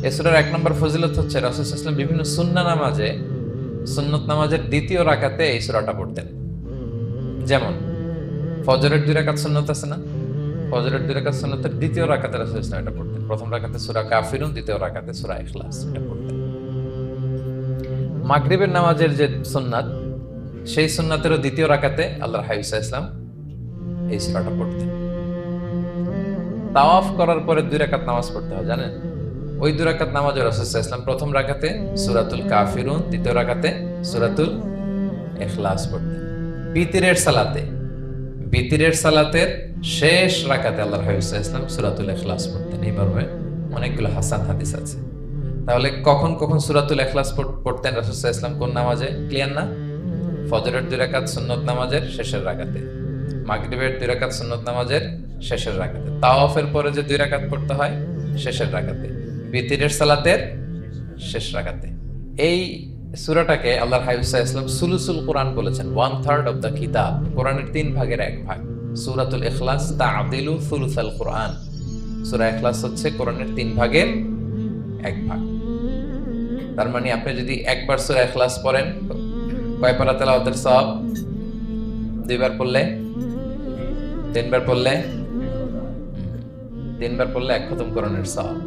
এই সূরার ১ নম্বর ফজিলত হচ্ছে রাসূল সাল্লাল্লাহু আলাইহি ওয়াসাল্লাম বিভিন্ন সুন্নত নামাজের দ্বিতীয় রাকাতে এই সূরাটা পড়তেন। যেমন ফজরের ২ রাকাত সুন্নত আছে না? ফজরের ২ রাকাত সুন্নতের দ্বিতীয় রাকাতে রাসূল সাল্লাল্লাহু আলাইহি ওয়াসাল্লাম এটা পড়তেন। প্রথম রাকাতে সূরা কাফিরুন, দ্বিতীয় রাকাতে সূরা ইখলাস এটা পড়তেন। মাগরিবের নামাজের যে সুন্নাত, সেই সুন্নাতেরও দ্বিতীয় রাকাতে আল্লাহর হাবিব সাল্লাল্লাহু আলাইহি ওয়াসাল্লাম এই সূরাটা পড়তেন। তাওয়াফ করার পরে ২ রাকাত নামাজ পড়তে হয় জানেন? ওই ২ রাকাত নামাজে রাসূল সাল্লাল্লাহু আলাইহি ওয়াসাল্লাম প্রথম রাকাতে সূরাতুল কাফিরুন, দ্বিতীয় রাকাতে সূরাতুল ইখলাস পড়তেন। বিতিরের সালাতের শেষ রাকাতে আল্লাহর হাবিব সাল্লাল্লাহু আলাইহি ওয়াসাল্লাম সূরাতুল ইখলাস পড়তেন। এইভাবে অনেকগুলো হাসান হাদিস আছে। তাহলে কখন কখন সূরাতুল ইখলাস পড়তেন রাসূল সাল্লাল্লাহু আলাইহি ওয়াসাল্লাম কোন নামাজে? ক্লিয়ার না? ফজরের ২ রাকাত সুন্নত নামাজের শেষের রাকাতে, মাগরিবের 2 রাকাত সুন্নত নামাজের শেষের রাকাতে, তাওয়াফের পরে যে 2 রাকাত পড়তে হয় শেষের রাকাতে, বিতিরের সালাতের শেষ রাকাতে। এই সূরাটাকে আল্লাহর হাবিব সাল্লাল্লাহু আলাইহি ওয়াসাল্লাম সুলুসুল কোরআন বলেছেন, 1/3 অফ দ্য কিতাব। কোরআনের 3 ভাগের 1 ভাগ। সূরাতুল ইখলাস তা'দিলু সুলুসাল কোরআন। সূরা ইখলাস হচ্ছে কোরআনের 3 ভাগের 1 ভাগ। তার মানে আপনি যদি একবার সূরা ইখলাস পড়েন, কয় পারা তেলাওয়াতের সওয়াব? 2 বার পড়লে, 3 বার পড়লে, 3 বার পড়লে 1 খতম কোরআনের সওয়াব।